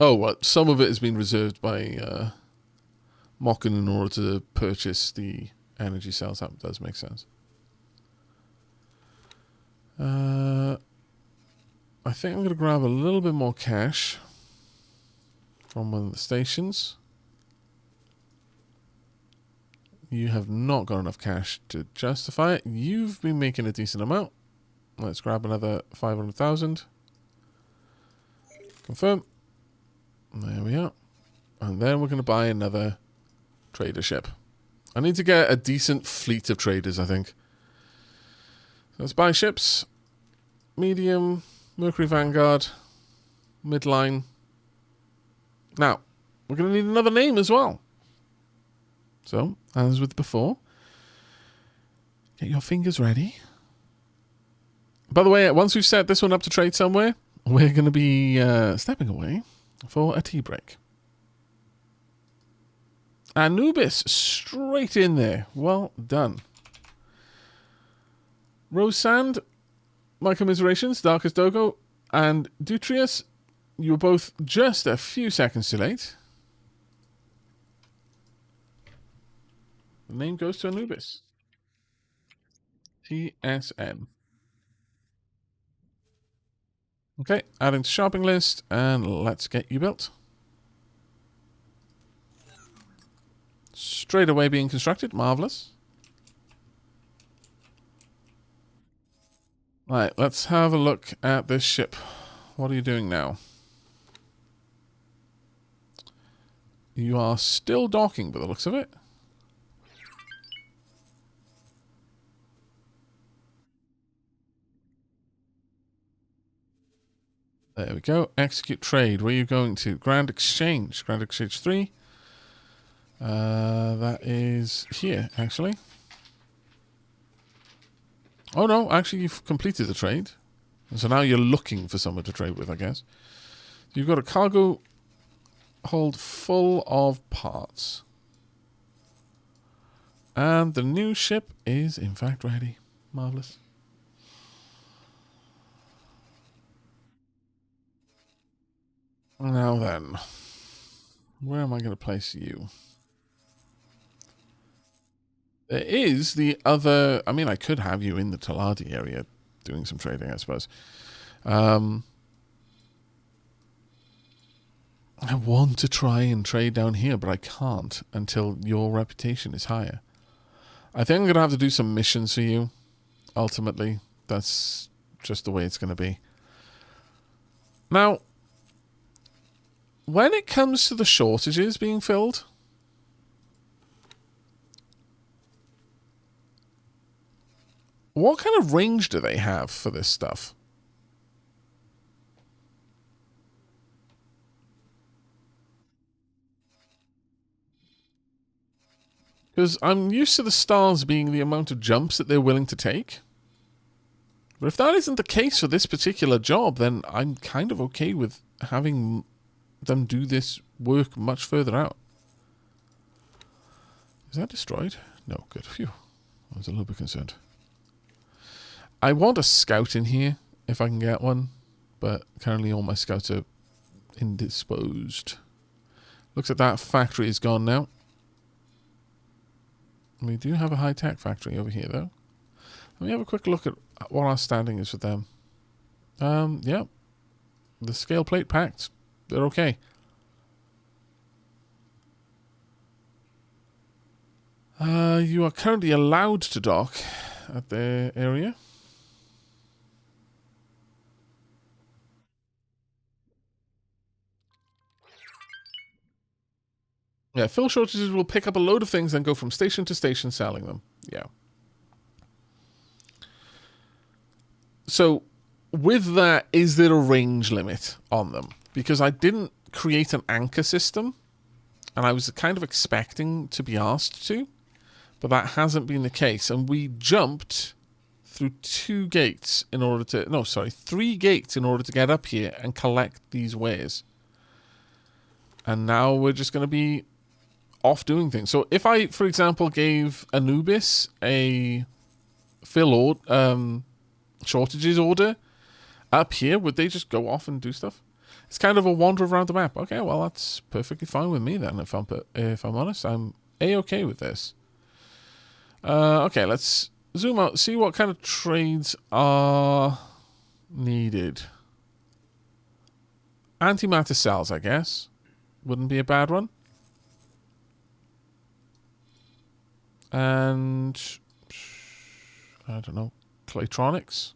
Oh, well, some of it has been reserved by Mocken in order to purchase the energy cells. That does make sense. I think I'm going to grab a little bit more cash from one of the stations. You have not got enough cash to justify it. You've been making a decent amount. Let's grab another 500,000. Confirm. There we are. And then we're going to buy another trader ship. I need to get a decent fleet of traders, I think. So let's buy ships. Medium, Mercury Vanguard, midline. Now, we're going to need another name as well. So, as with before, get your fingers ready. By the way, once we've set this one up to trade somewhere, we're going to be stepping away for a tea break. Anubis, straight in there. Well done. Rose Sand, my commiserations, Darkest Dogo, and Dutrius, you were both just a few seconds too late. The name goes to Anubis. TSM. Okay, adding to shopping list, and let's get you built. Straight away being constructed. Marvellous. Right, let's have a look at this ship. What are you doing now? You are still docking by the looks of it. There we go. Execute trade. Where are you going to? Grand Exchange. Grand Exchange 3. That is here, actually. Oh, no. Actually, you've completed the trade. So now you're looking for someone to trade with, I guess. You've got a cargo hold full of parts. And the new ship is, in fact, ready. Marvellous. Now then, where am I going to place you? There is the other... I mean, I could have you in the Taladi area doing some trading, I suppose. I want to try and trade down here, but I can't until your reputation is higher. I think I'm going to have to do some missions for you, ultimately. That's just the way it's going to be. Now, when it comes to the shortages being filled, what kind of range do they have for this stuff? Because I'm used to the stars being the amount of jumps that they're willing to take. But if that isn't the case for this particular job, then I'm kind of okay with having them do this work much further out. Is that destroyed? No, good. Phew. I was a little bit concerned. I want a scout in here, if I can get one. But currently all my scouts are indisposed. Looks like that factory is gone now. We do have a high-tech factory over here, though. Let me have a quick look at what our standing is with them. Yeah. The scale plate packed. They're okay. You are currently allowed to dock at their area. Yeah, fill shortages will pick up a load of things and go from station to station selling them. Yeah. So, with that, is there a range limit on them? Because I didn't create an anchor system, and I was kind of expecting to be asked to, but that hasn't been the case. And we jumped through 2 gates in order to... No, sorry, 3 gates in order to get up here and collect these wares. And now we're just going to be off doing things. So if I, for example, gave Anubis a shortages order up here, would they just go off and do stuff? It's kind of a wander around the map. Okay, well that's perfectly fine with me then. If I'm honest, I'm a-okay with this. Okay, let's zoom out. See what kind of trades are needed. Antimatter cells, I guess, wouldn't be a bad one. And I don't know, Claytronics.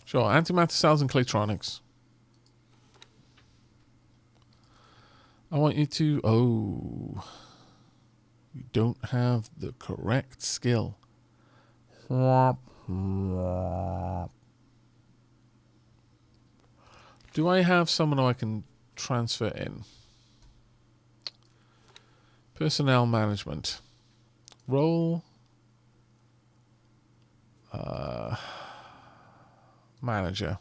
Sure, antimatter cells and Claytronics. I want you to... Oh. You don't have the correct skill. Do I have someone who I can transfer in? Personnel management. Role. Manager.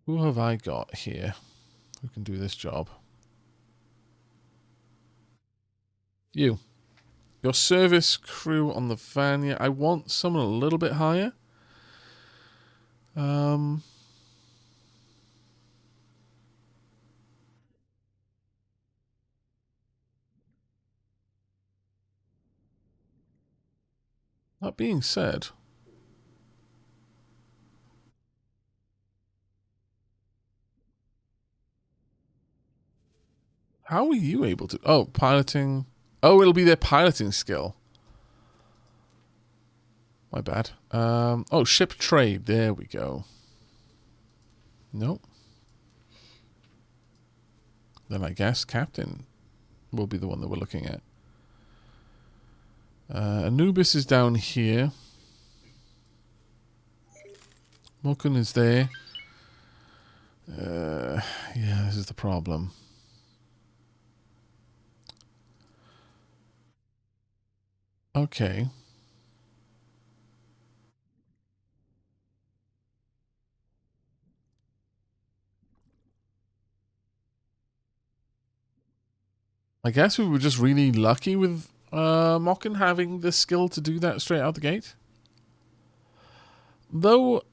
Who have I got here who can do this job? You. Your service crew on the van. Yeah, I want someone a little bit higher. That being said, how are you able to... Oh, piloting. Oh, it'll be their piloting skill. My bad. Oh, ship trade. There we go. Nope. Then I guess captain will be the one that we're looking at. Anubis is down here. Mokun is there. Yeah, this is the problem. Okay. I guess we were just really lucky with Mokun having the skill to do that straight out the gate. Though,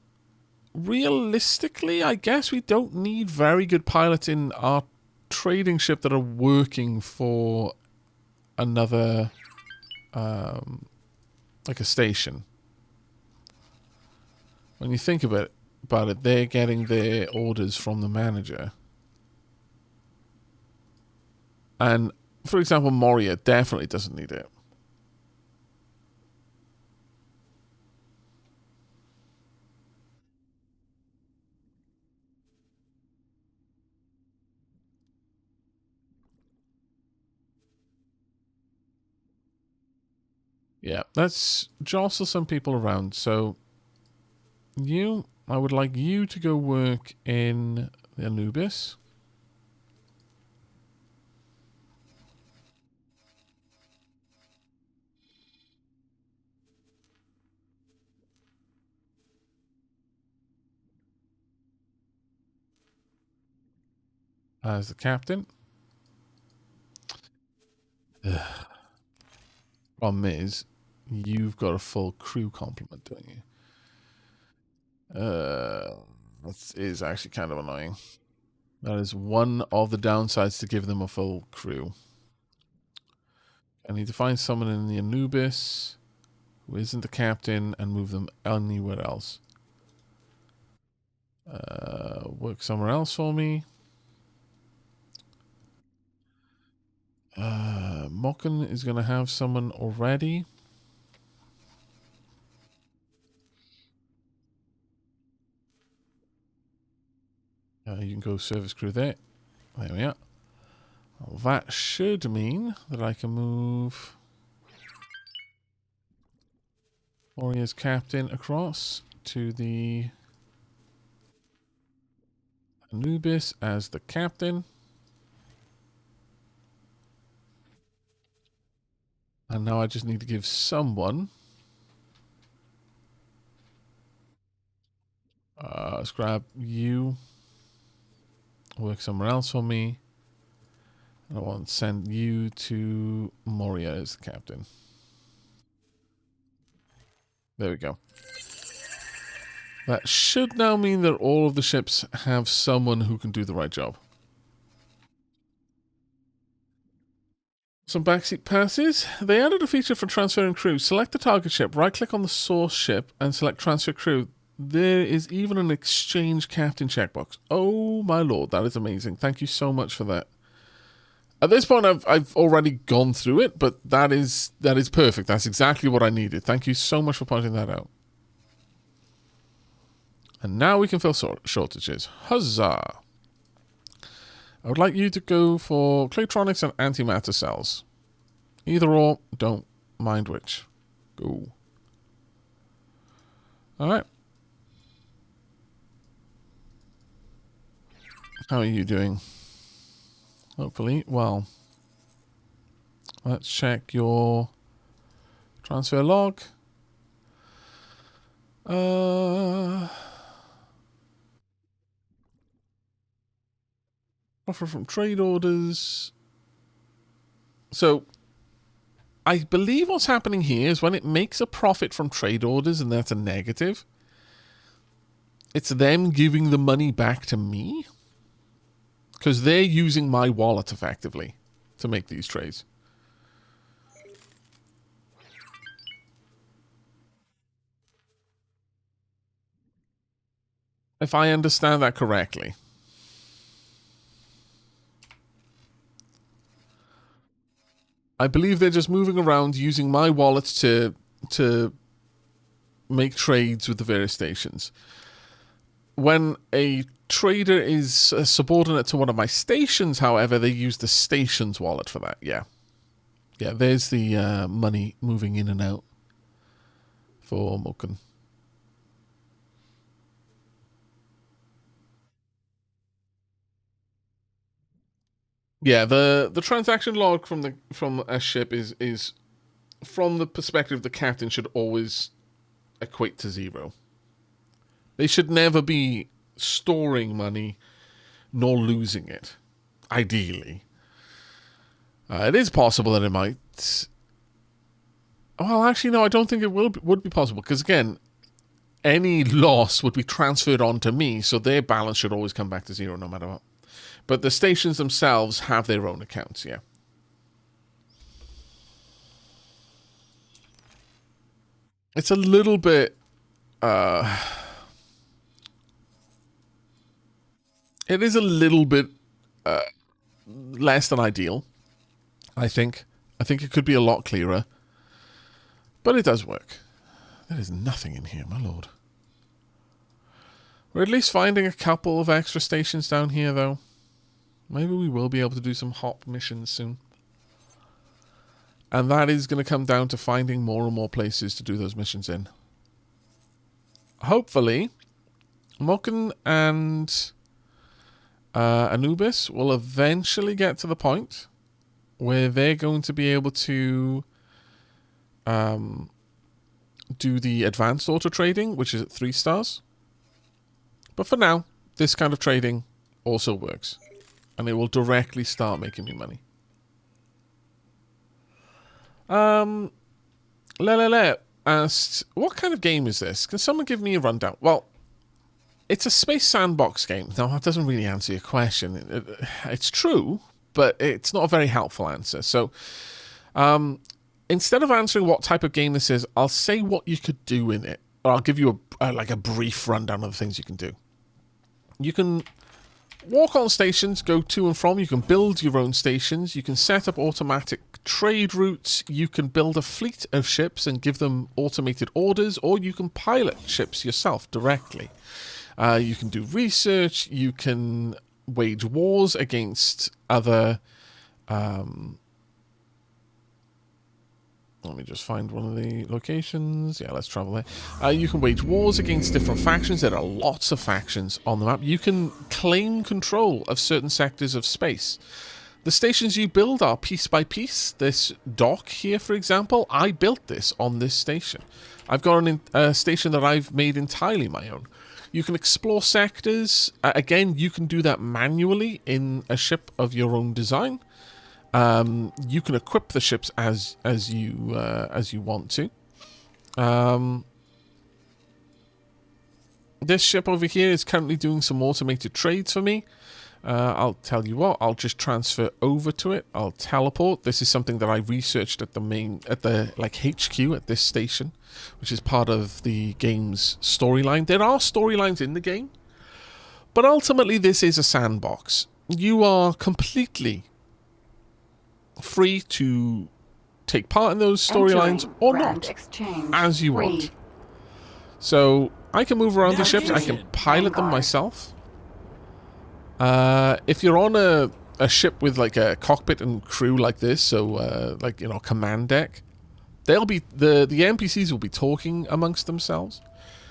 realistically, I guess we don't need very good pilots in our trading ship that are working for another, like a station. When you think about it, they're getting their orders from the manager. And, for example, Moria definitely doesn't need it. Yeah, let's jostle some people around. So, I would like you to go work in the Anubis. As the captain. Ugh. Problem is, you've got a full crew complement, don't you? That is actually kind of annoying. That is one of the downsides to give them a full crew. I need to find someone in the Anubis who isn't the captain and move them anywhere else. Work somewhere else for me. Mokken is going to have someone already. You can go service crew there. There we are. Well, that should mean that I can move Warrior's captain across to the Anubis as the captain. And now I just need to give someone... let's grab you. Work somewhere else for me. I want to send you to Moria as the captain. There we go. That should now mean that all of the ships have someone who can do the right job. Some backseat passes. They added a feature for transferring crew. Select the target ship, right-click on the source ship, and select transfer crew. There is even an exchange captain checkbox. Oh my lord, that is amazing. Thank you so much for that. At this point, I've already gone through it, but that is perfect. That's exactly what I needed. Thank you so much for pointing that out. And now we can fill shortages. Huzzah! I would like you to go for Claytronics and antimatter cells. Either or, don't mind which. Go. Alright. How are you doing? Hopefully, well. Let's check your transfer log. Offer from trade orders. So, I believe what's happening here is when it makes a profit from trade orders and that's a negative, it's them giving the money back to me. Because they're using my wallet effectively to make these trades. If I understand that correctly. I believe they're just moving around using my wallet to make trades with the various stations. When a trader is subordinate to one of my stations, however, they use the station's wallet for that. Yeah. Yeah, there's the money moving in and out for Moken. Yeah, the transaction log from a ship is from the perspective of the captain should always equate to 0. They should never be storing money nor losing it. Ideally, it is possible that it might. Well, actually, no. I don't think it would be possible because again, any loss would be transferred onto me, so their balance should always come back to 0 no matter what. But the stations themselves have their own accounts, yeah. It's a little bit... it is a little bit less than ideal, I think. I think it could be a lot clearer. But it does work. There is nothing in here, my lord. We're at least finding a couple of extra stations down here, though. Maybe we will be able to do some hop missions soon. And that is going to come down to finding more and more places to do those missions in. Hopefully, Moken and Anubis will eventually get to the point where they're going to be able to do the advanced auto trading, which is at 3 stars. But for now, this kind of trading also works. And it will directly start making me money. Lelele asked, what kind of game is this? Can someone give me a rundown? Well, it's a space sandbox game. Now, that doesn't really answer your question. It's true, but it's not a very helpful answer. So, instead of answering what type of game this is, I'll say what you could do in it. Or I'll give you a brief rundown of the things you can do. You can walk on stations, go to and from. You can build your own stations. You can set up automatic trade routes. You can build a fleet of ships and give them automated orders, or you can pilot ships yourself directly. You can do research. You can wage wars against other... let me just find one of the locations. Yeah, let's travel there. You can wage wars against different factions. There are lots of factions on the map. You can claim control of certain sectors of space. The stations you build are piece by piece. This dock here, for example, I built this on this station. I've got a station that I've made entirely my own. You can explore sectors. Again, you can do that manually in a ship of your own design. You can equip the ships as you want to. This ship over here is currently doing some automated trades for me. I'll tell you what, I'll just transfer over to it. I'll teleport. This is something that I researched at the like HQ at this station, which is part of the game's storyline. There are storylines in the game, but ultimately this is a sandbox. You are completely free to take part in those storylines or not, as you want. So I can move around these ships. I can pilot them myself. If you're on a ship with like a cockpit and crew like this, so like, you know, command deck, they'll be the NPCs will be talking amongst themselves.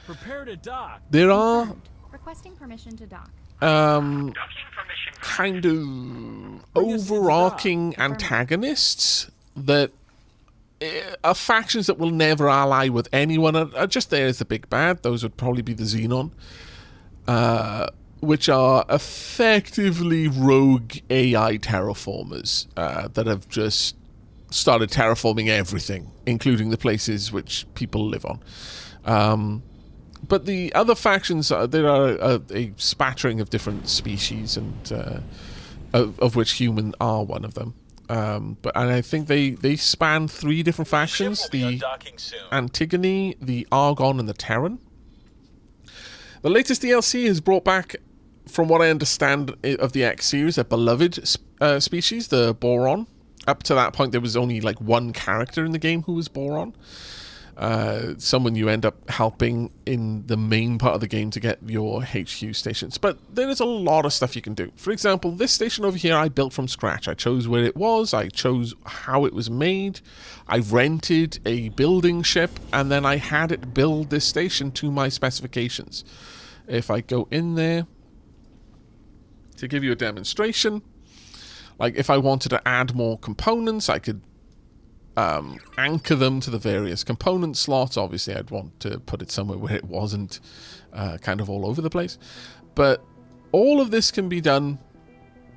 Prepare to dock. There are requesting permission to dock. Kind of overarching antagonists that are factions that will never ally with anyone. Are just there as the big bad. Those would probably be the Xenon. Which are effectively rogue AI terraformers that have just started terraforming everything, including the places which people live on. But the other factions, there are a spattering of different species, and of which human are one of them. And I think they span 3 different factions: the Antigone, the Argon, and the Terran. The latest DLC has brought back, from what I understand of the X series, a beloved species, the Boron. Up to that point, there was only like 1 character in the game who was Boron. Someone you end up helping in the main part of the game to get your HQ stations. But there is a lot of stuff you can do. For example, this station over here I built from scratch. I chose where it was. I chose how it was made. I rented a building ship, and then I had it build this station to my specifications. If I go in there to give you a demonstration, like if I wanted to add more components, I could anchor them to the various component slots. Obviously, I'd want to put it somewhere where it wasn't kind of all over the place. But all of this can be done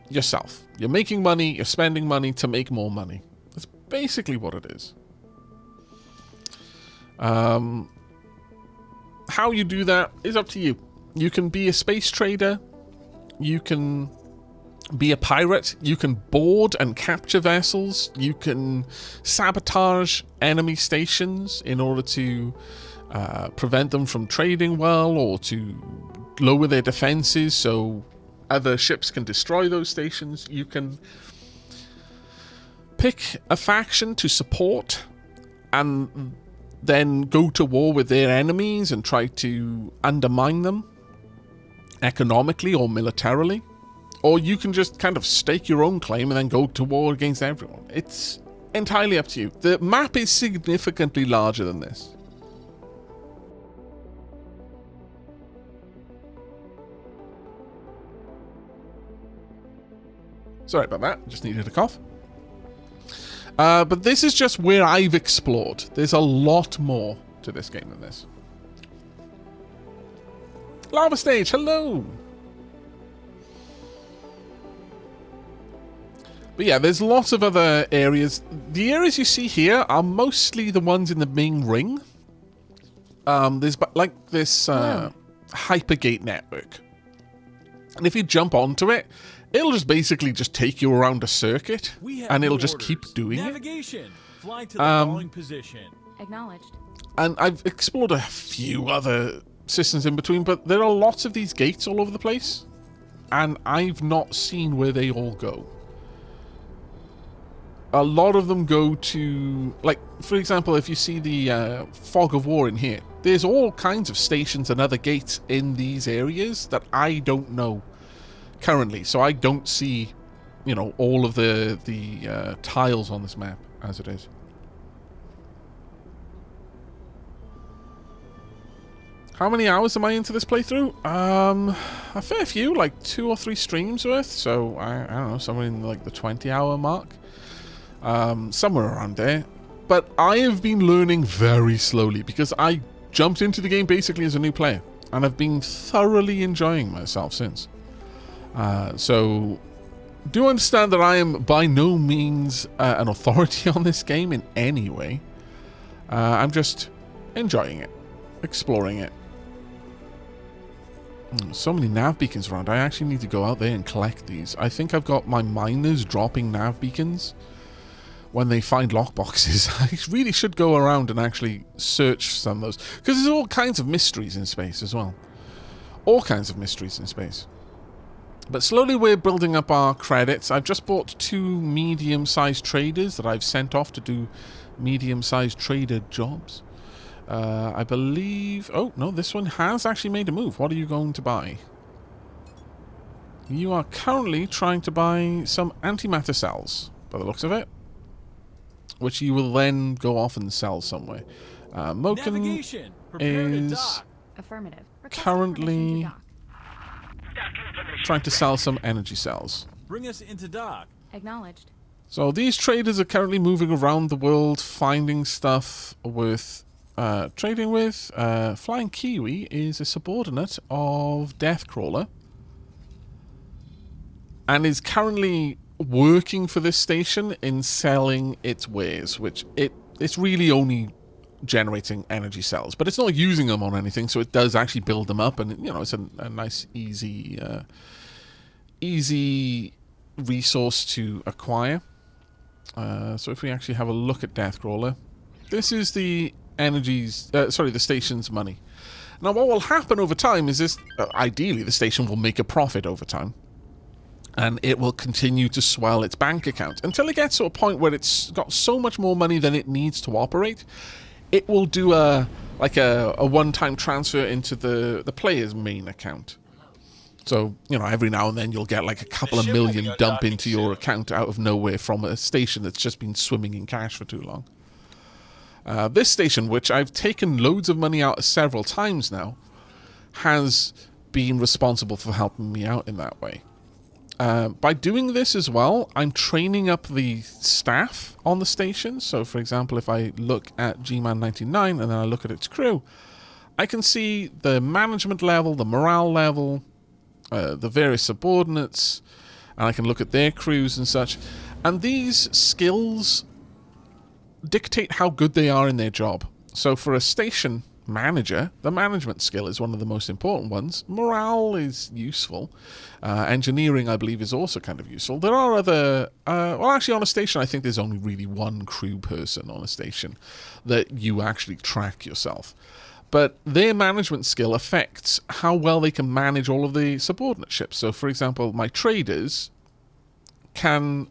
yourself. You're making money, you're spending money to make more money. That's basically what it is. How you do that is up to you. You can be a space trader. You can be a pirate. You can board and capture vessels. You can sabotage enemy stations in order to prevent them from trading well, or to lower their defenses so other ships can destroy those stations. You can pick a faction to support and then go to war with their enemies and try to undermine them economically or militarily. Or you can just kind of stake your own claim and then go to war against everyone. It's entirely up to you. The map is significantly larger than this. Sorry about that, just needed a cough. But this is just where I've explored. There's a lot more to this game than this. Lava stage, hello! But yeah, there's lots of other areas. The areas you see here are mostly the ones in the main ring. There's like this hypergate network. And if you jump onto it, it'll just basically just take you around a circuit, and it'll just keep doing Navigation. Fly to the following position. Acknowledged. And I've explored a few other systems in between, but there are lots of these gates all over the place, and I've not seen where they all go. A lot of them go to, like, for example, if you see the Fog of War in here, there's all kinds of stations and other gates in these areas that I don't know currently, so I don't see, you know, all of the tiles on this map as it is. How many hours am I into this playthrough? A fair few, like 2 or 3 streams worth, so I don't know, somewhere in like the 20-hour mark. Somewhere around there. But I have been learning very slowly because I jumped into the game basically as a new player, and I've been thoroughly enjoying myself since. So do understand that I am by no means an authority on this game in any way. I'm just enjoying it, exploring it. So many nav beacons around. I actually need to go out there and collect these. I think I've got my miners dropping nav beacons when they find lockboxes. I really should go around and actually search some of those. Because there's all kinds of mysteries in space as well. All kinds of mysteries in space. But slowly we're building up our credits. I've just bought 2 medium-sized traders that I've sent off to do medium-sized trader jobs. I believe... Oh, no, this one has actually made a move. What are you going to buy? You are currently trying to buy some antimatter cells, by the looks of it. Which you will then go off and sell somewhere. Moken Navigation. Prepare to is dock. Affirmative. Requesting currently permission to dock. trying to sell some energy cells. Bring us into dock. Acknowledged. So these traders are currently moving around the world, finding stuff worth trading with. Flying Kiwi is a subordinate of Deathcrawler and is currently working for this station in selling its wares, which it's really only generating energy cells, but it's not using them on anything, so it does actually build them up, and you know, it's a nice easy resource to acquire. So if we actually have a look at Deathcrawler, this is the the station's money. Now what will happen over time is this, ideally the station will make a profit over time, and it will continue to swell its bank account until it gets to a point where it's got so much more money than it needs to operate. It will do a one-time transfer into the player's main account. So, you know, every now and then you'll get like a couple of million dump into your account out of nowhere from a station that's just been swimming in cash for too long. This station, which I've taken loads of money out several times now, has been responsible for helping me out in that way. By doing this as well, I'm training up the staff on the station. So, for example, if I look at G-Man 99 and then I look at its crew, I can see the management level, the morale level, the various subordinates, and I can look at their crews and such. And these skills dictate how good they are in their job. So for a station manager, the management skill is one of the most important ones. Morale is useful. Engineering, I believe, is also kind of useful. There are other... well, actually, on a station, I think there's only really one crew person on a station that you actually track yourself. But their management skill affects how well they can manage all of the subordinate ships. So, for example, my traders can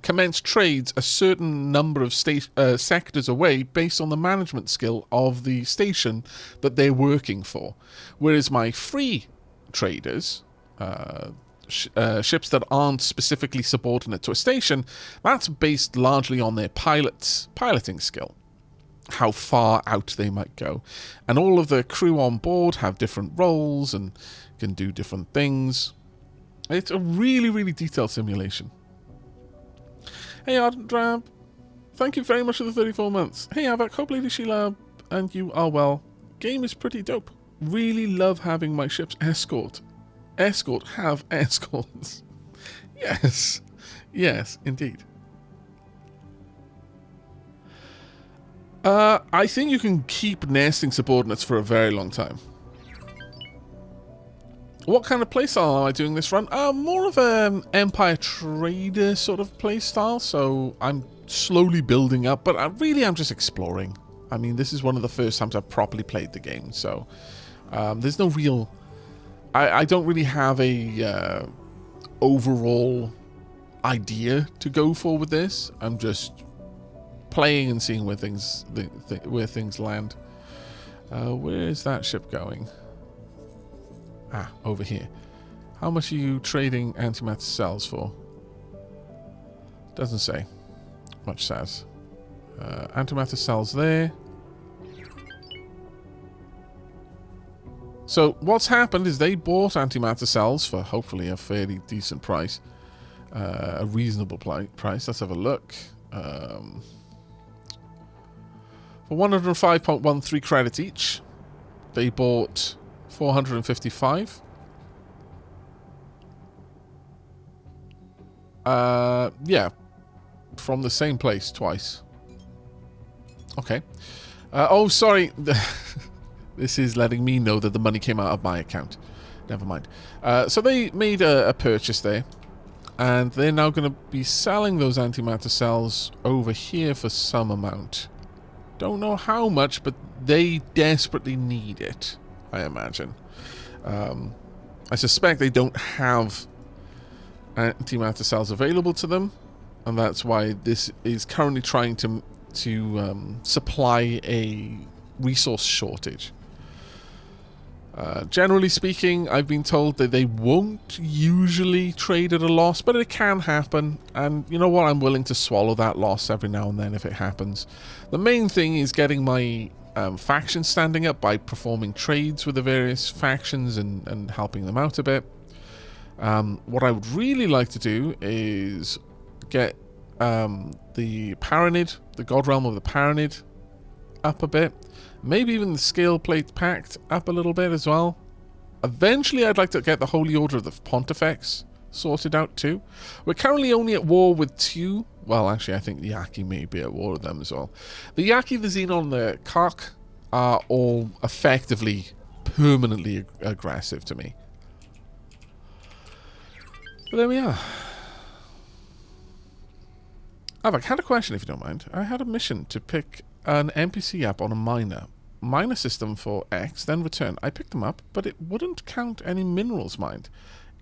commence trades a certain number of sectors away based on the management skill of the station that they're working for. Whereas my free traders, ships that aren't specifically subordinate to a station, that's based largely on their piloting skill, how far out they might go. And all of the crew on board have different roles and can do different things. It's a really, really detailed simulation. Hey Ardrab, thank you very much for the 34 months. Hey Aavak, hope Lady Sheila and you are well. Game is pretty dope. Really love having my ships escorts. Yes. Yes, indeed. I think you can keep nesting subordinates for a very long time. What kind of playstyle am I doing this run? More of an Empire Trader sort of playstyle, so I'm slowly building up, but I'm just exploring. I mean, this is one of the first times I've properly played the game, so there's no real... I don't really have a overall idea to go for with this. I'm just playing and seeing where things land. Where is that ship going? Ah, over here. How much are you trading antimatter cells for? Doesn't say. Much says. Antimatter cells there. So what's happened is they bought antimatter cells for hopefully a fairly decent price. A reasonable price. Let's have a look. For 105.13 credits each, they bought 455. Yeah, from the same place twice. Okay. Oh, sorry. This is letting me know that the money came out of my account. Never mind. So they made a purchase there. And they're now going to be selling those antimatter cells over here for some amount. Don't know how much, but they desperately need it, I imagine. I suspect they don't have antimatter cells available to them. And that's why this is currently trying to supply a resource shortage. Generally speaking, I've been told that they won't usually trade at a loss, but it can happen, and you know what, I'm willing to swallow that loss every now and then if it happens. The main thing is getting my faction standing up by performing trades with the various factions and helping them out a bit. What I would really like to do is get the Paranid, the God Realm of the Paranid, up a bit. Maybe even the Scale Plate Pact up a little bit as well. Eventually, I'd like to get the Holy Order of the Pontifex sorted out too. We're currently only at war with 2. Well, actually, I think the Yaki may be at war with them as well. The Yaki, the Xenon, and the Kark are all effectively permanently aggressive to me. But there we are. Aavak, I had a question if you don't mind. I had a mission to pick an NPC up on a miner system for X, then return. I picked them up, but it wouldn't count any minerals mined.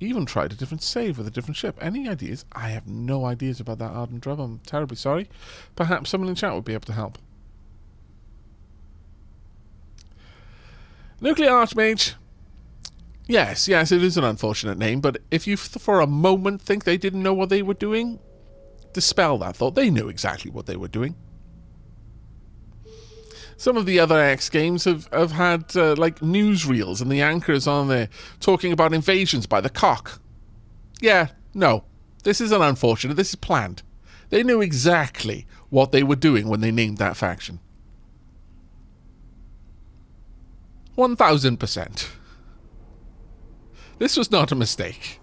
Even tried a different save with a different ship. Any ideas? I have no ideas about that Ardent Drum. I'm terribly sorry. Perhaps someone in chat would be able to help. Nuclear Archmage. Yes, it is an unfortunate name, but if you for a moment think they didn't know what they were doing, dispel that thought. They knew exactly what they were doing. Some of the other X games have had like newsreels and the anchors on there talking about invasions by the cock. Yeah, no. This isn't unfortunate. This is planned. They knew exactly what they were doing when they named that faction. 1000%. This was not a mistake.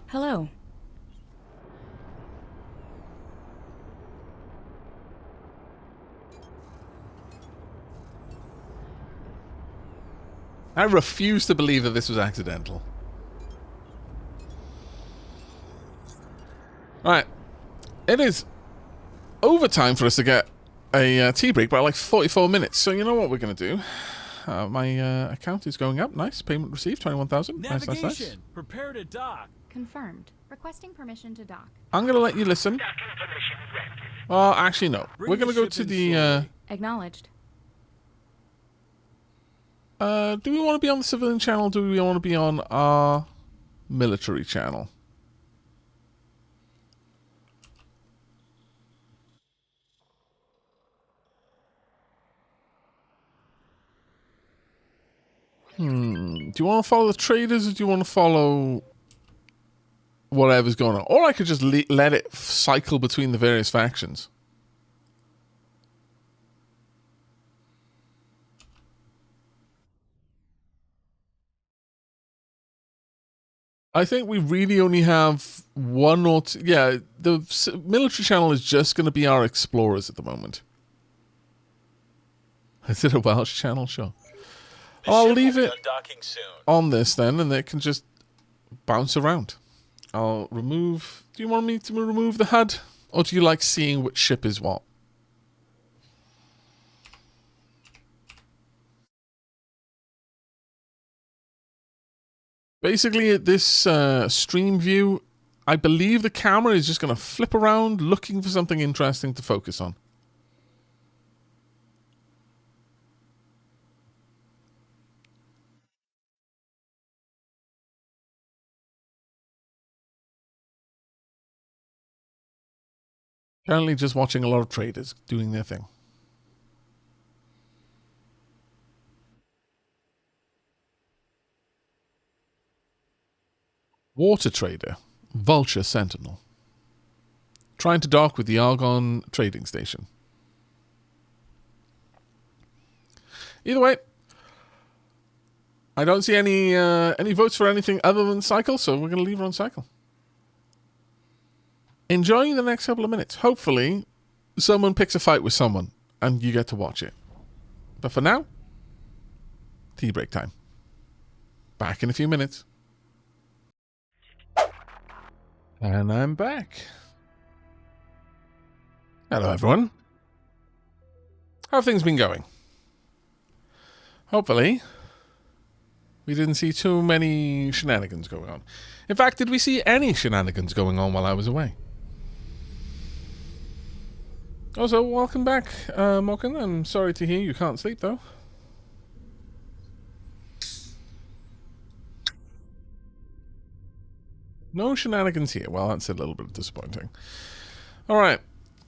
Hello. I refuse to believe that this was accidental. Right. It is overtime for us to get a tea break by like 44 minutes. So you know what we're going to do? My account is going up. Nice. Payment received, 21,000. Nice, Navigation. nice. Prepare to dock. Confirmed. Requesting permission to dock. I'm going to let you listen. Well, actually, no. We're going to go to the... Acknowledged. do we want to be on the civilian channel? Or do we want to be on our military channel? Do you want to follow the traders or do you want to follow whatever's going on? Or I could just let it cycle between the various factions. I think we really only have one or two. Yeah, the military channel is just going to be our explorers at the moment. Is it a Welsh channel? Sure. I'll leave it on this then, and it can just bounce around. I'll remove... Do you want me to remove the HUD? Or do you like seeing which ship is what? Basically, at this stream view, I believe the camera is just going to flip around looking for something interesting to focus on. Currently just watching a lot of traders doing their thing. Water trader, Vulture Sentinel. Trying to dock with the Argon trading station. Either way, I don't see any votes for anything other than cycle, so we're going to leave her on cycle. Enjoying the next couple of minutes. Hopefully, someone picks a fight with someone. and you get to watch it. But for now, tea break time. Back in a few minutes. And I'm back. Hello, everyone. How have things been going? Hopefully, we didn't see too many shenanigans going on. In fact, did we see any shenanigans going on while I was away? Also, welcome back, Morgan. I'm sorry to hear you can't sleep, though. No shenanigans here. Well, that's a little bit disappointing. Alright.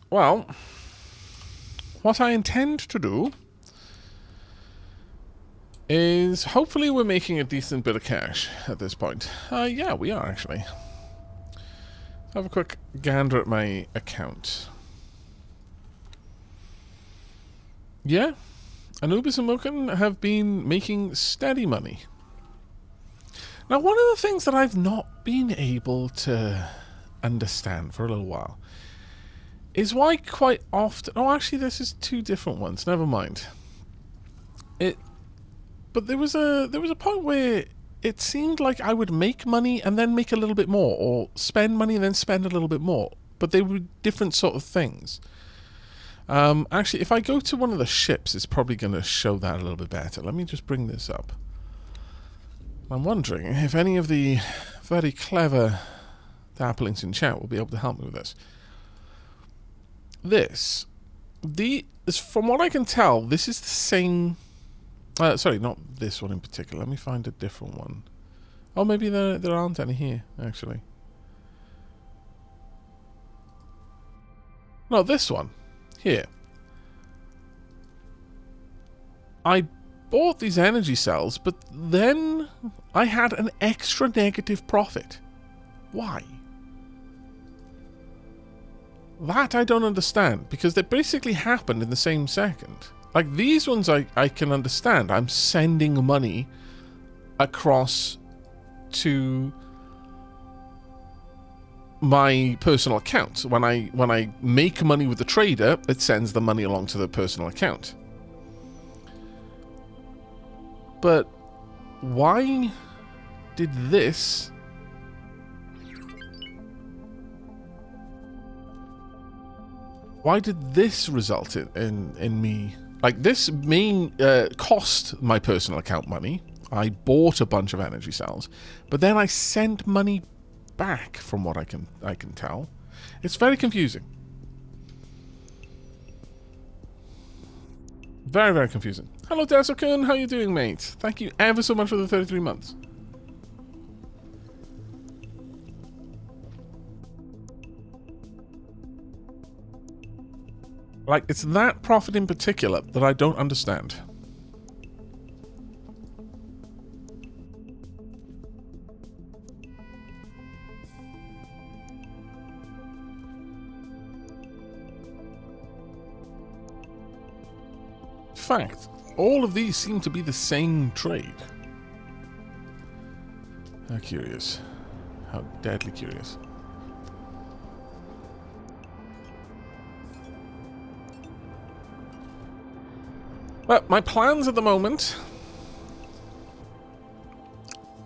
Well, what I intend to do is hopefully we're making a decent bit of cash at this point. Yeah, we are, actually. Have a quick gander at my account. Yeah, Anubis and Moken have been making steady money. Now, one of the things that I've not been able to understand for a little while is why quite often... Oh, actually, this is two different ones. Never mind. But there was a point where it seemed like I would make money and then make a little bit more, or spend money and then spend a little bit more. But they were different sort of things. Actually, if I go to one of the ships, it's probably going to show that a little bit better. Let me just bring this up. I'm wondering if any of the very clever dapplings in chat will be able to help me with this. From what I can tell, this is the same... sorry, not this one in particular. Let me find a different one. Oh, maybe there aren't any here, actually. No, this one. Here. I bought these energy cells, but then I had an extra negative profit. Why? That I don't understand, because they basically happened in the same second. Like, these ones I can understand. I'm sending money across to my personal account. When I make money with the trader, it sends the money along to the personal account. But why did this... Why did this result in me... Like, this main cost my personal account money. I bought a bunch of energy cells. But then I sent money back, from what I can tell. It's very confusing. Very, very confusing. Hello, Desokun. How you doing, mate? Thank you ever so much for the 33 months. Like, it's that profit in particular that I don't understand. In fact, all of these seem to be the same trade. How curious. How deadly curious. Well, my plans at the moment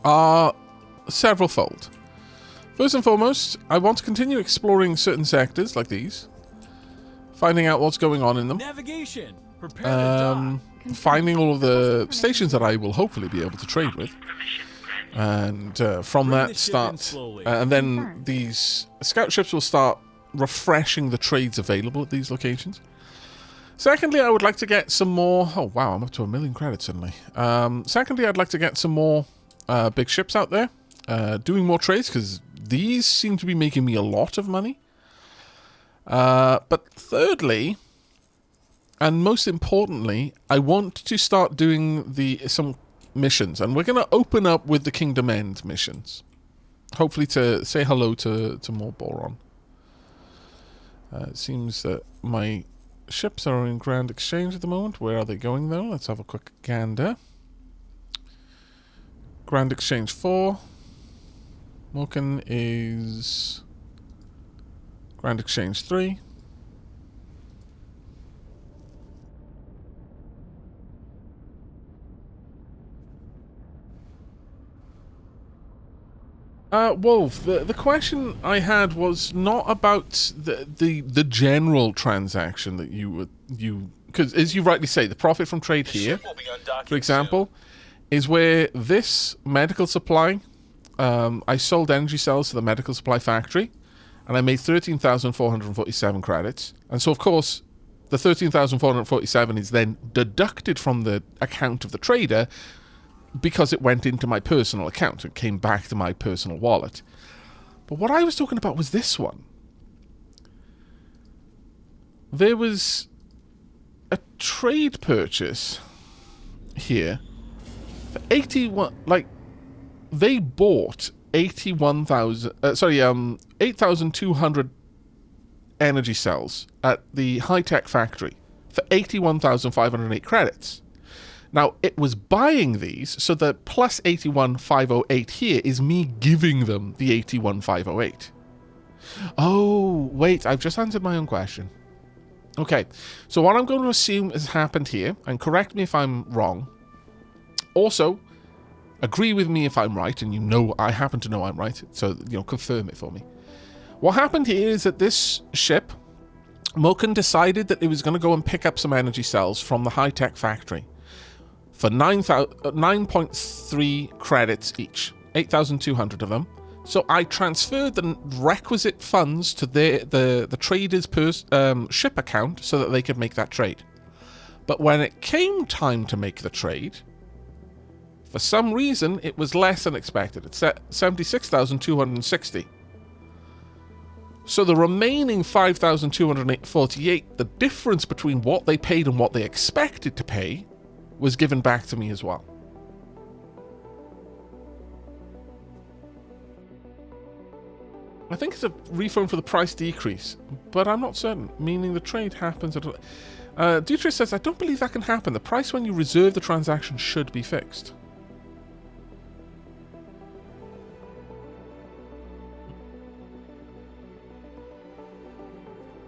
are several-fold. First and foremost, I want to continue exploring certain sectors like these, finding out what's going on in them. Navigation. Prepare to dock. Finding all of the stations that I will hopefully be able to trade with. And from Bring that the ship in start... slowly. and then Confirmed. these scout ships will start refreshing the trades available at these locations. Secondly, I would like to get some more... Oh, wow, I'm up to 1 million credits suddenly. Secondly, I'd like to get some more big ships out there. Doing more trades, because these seem to be making me a lot of money. But thirdly... And most importantly, I want to start doing some missions. And we're going to open up with the Kingdom End missions. Hopefully to say hello to more Boron. It seems that my ships are in Grand Exchange at the moment. Where are they going, though? Let's have a quick gander. Grand Exchange 4. Moken is Grand Exchange 3. Wolf, the question I had was not about the general transaction that you because as you rightly say, the profit from trade here, for example, is where this medical supply, I sold energy cells to the medical supply factory, and I made 13,447 credits, and so of course the 13,447 is then deducted from the account of the trader, because it went into my personal account. It came back to my personal wallet. But what I was talking about was this one. There was a trade purchase here for 81... Like, they bought 8,200 energy cells at the high-tech factory for 81,508 credits. Now, it was buying these, so the plus 81,508 here is me giving them the 81,508. Oh, wait, I've just answered my own question. Okay, so what I'm going to assume has happened here, and correct me if I'm wrong. Also, agree with me if I'm right, and you know, I happen to know I'm right, so, you know, confirm it for me. What happened here is that this ship, Moken decided that it was going to go and pick up some energy cells from the high-tech factory for 9.3 credits each, 8,200 of them. So I transferred the requisite funds to the trader's ship account so that they could make that trade. But when it came time to make the trade, for some reason it was less than expected. It's at 76,260. So the remaining 5,248, the difference between what they paid and what they expected to pay, was given back to me as well. I think it's a refund for the price decrease, but I'm not certain, meaning the trade happens at... Dietrich says, I don't believe that can happen. The price when you reserve the transaction should be fixed.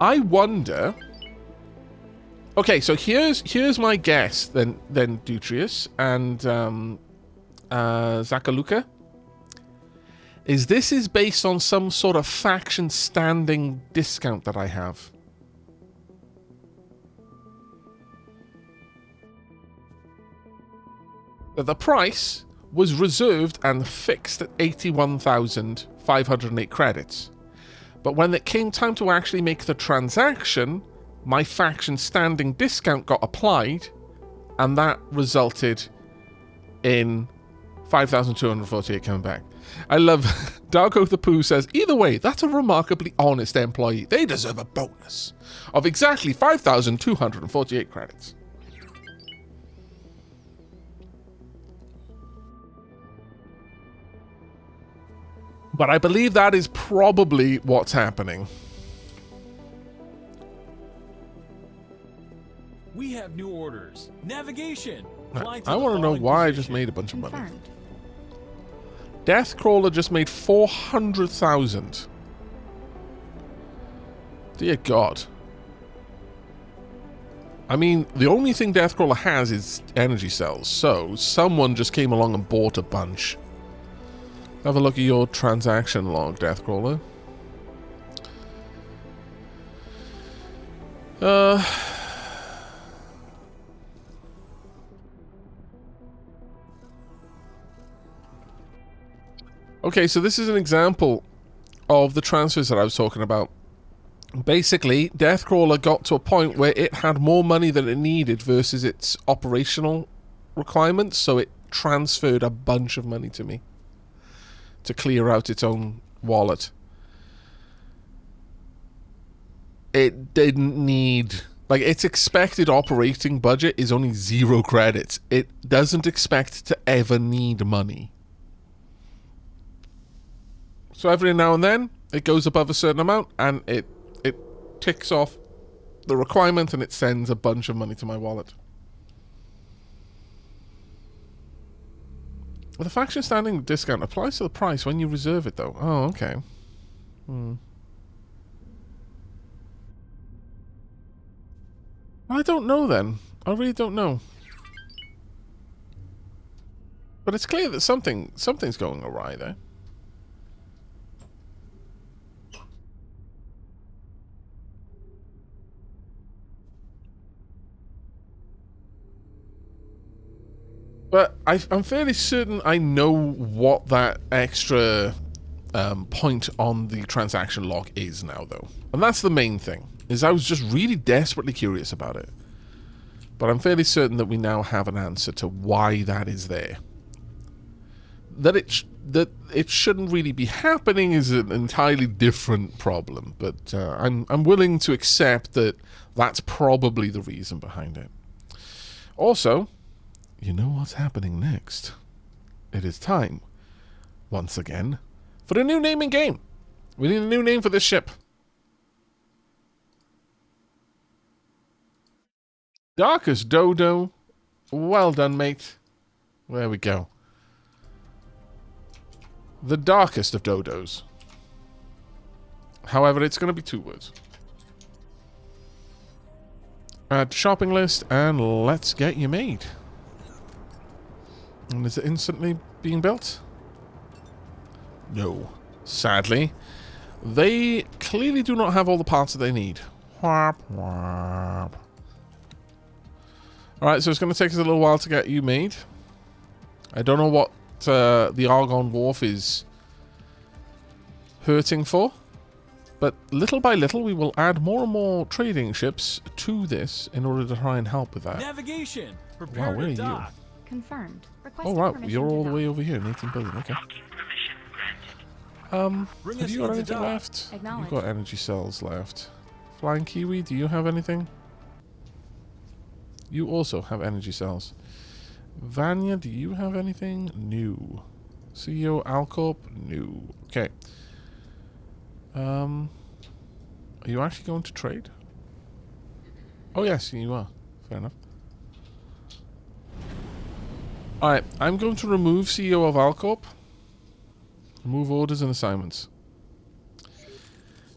I wonder... Okay, so here's my guess then Dutrius and Zakaluka. This is based on some sort of faction standing discount that I have. The price was reserved and fixed at 81,508 credits. But when it came time to actually make the transaction, my faction standing discount got applied, and that resulted in 5,248 coming back. I love Darko the Pooh says, either way, that's a remarkably honest employee. They deserve a bonus of exactly 5,248 credits. But I believe that is probably what's happening. We have new orders. Navigation. I want to know why I just made a bunch of money. Confirmed. Deathcrawler just made 400,000. Dear God. I mean, the only thing Deathcrawler has is energy cells, so someone just came along and bought a bunch. Have a look at your transaction log, Deathcrawler. Okay, so this is an example of the transfers that I was talking about. Basically, Deathcrawler got to a point where it had more money than it needed versus its operational requirements, so it transferred a bunch of money to me to clear out its own wallet. It didn't need... Like, its expected operating budget is only 0 credits. It doesn't expect to ever need money. So every now and then, it goes above a certain amount, and it ticks off the requirement, and it sends a bunch of money to my wallet. Well, the faction standing discount applies to the price when you reserve it, though. Oh, okay. I don't know, then. I really don't know. But it's clear that something's going awry there. But I'm fairly certain I know what that extra point on the transaction log is now, though. And that's the main thing, is I was just really desperately curious about it. But I'm fairly certain that we now have an answer to why that is there. That it shouldn't really be happening is an entirely different problem, but I'm willing to accept that that's probably the reason behind it. Also, you know what's happening next. It is time, once again, for a new name in game. We need a new name for this ship. Darkest Dodo. Well done, mate. There we go. The darkest of dodos. However, it's going to be 2 words. Add shopping list, and let's get you made. And is it instantly being built? No. Sadly. They clearly do not have all the parts that they need. Whap, whap. Alright, so it's going to take us a little while to get you made. I don't know what the Argon Wharf is hurting for, but little by little we will add more and more trading ships to this in order to try and help with that. Navigation. Prepare Wow, where to are dock. Confirmed. Oh Requesting right, permission you're to all the dock. way over here in 18 billion, okay. Bring Have us you got into anything dock. left? You've Acknowledged. got energy cells left. Flying Kiwi, do you have anything? You also have energy cells. Vanya, do you have anything? No. CEO Alcorp? No. Okay. Are you actually going to trade? Oh yes, you are. Fair enough. Alright, I'm going to remove CEO of Alcorp. Remove orders and assignments.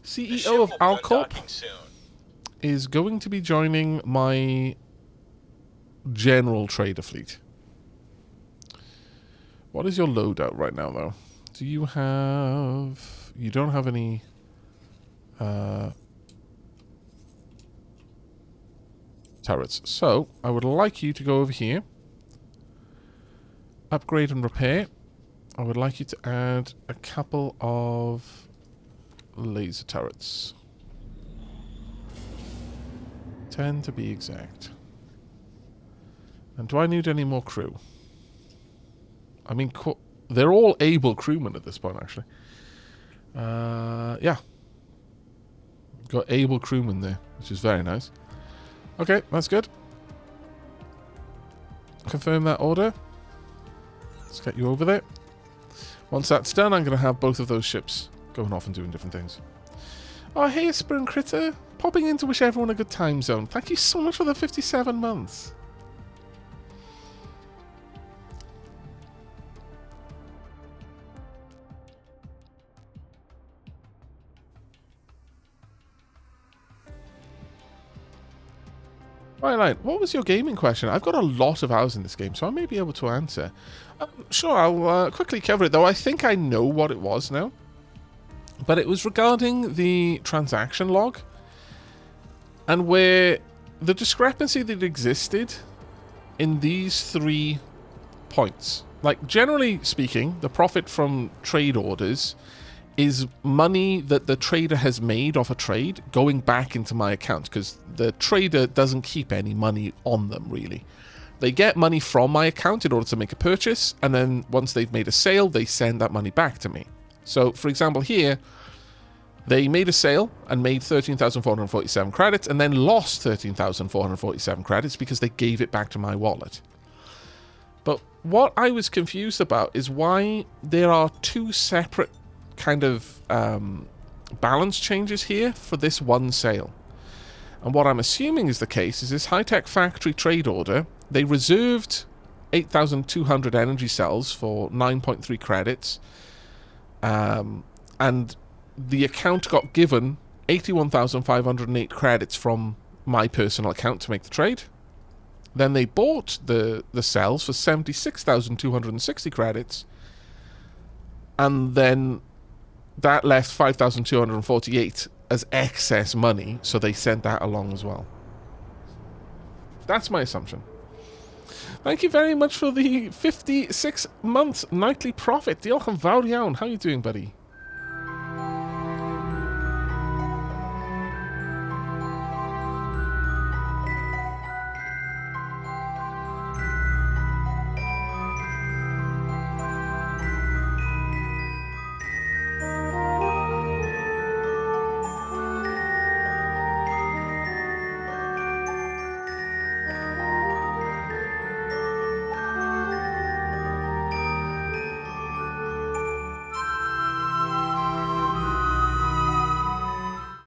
CEO of Alcorp is going to be joining my general trader fleet. What is your loadout right now, though? Do you have... You don't have any... turrets. So, I would like you to go over here. Upgrade and repair. I would like you to add a couple of laser turrets. 10 to be exact. And do I need any more crew? I mean, they're all able crewmen at this point, actually. Yeah. Got able crewmen there, which is very nice. Okay, that's good. Confirm that order. Let's get you over there. Once that's done, I'm going to have both of those ships going off and doing different things. Oh, hey, Spring Critter. Popping in to wish everyone a good time zone. Thank you so much for the 57 months. Twilight, what was your gaming question? I've got a lot of hours in this game, so I may be able to answer. Sure, I'll quickly cover it, though. I think I know what it was now. But it was regarding the transaction log, and where the discrepancy that existed in these 3 points. Like, generally speaking, the profit from trade orders is money that the trader has made off a trade going back into my account, because the trader doesn't keep any money on them, really. They get money from my account in order to make a purchase, and then once they've made a sale, they send that money back to me. So, for example, here, they made a sale and made 13,447 credits, and then lost 13,447 credits because they gave it back to my wallet. But what I was confused about is why there are 2 separate kind of balance changes here for this one sale. And what I'm assuming is the case is this high-tech factory trade order, they reserved 8,200 energy cells for 9.3 credits, and the account got given 81,508 credits from my personal account to make the trade. Then they bought the cells for 76,260 credits, and then that left 5,248 as excess money, so they sent that along as well. That's my assumption. Thank you very much for the 56 months nightly profit. Diolch yn fawr iawn. How are you doing, buddy?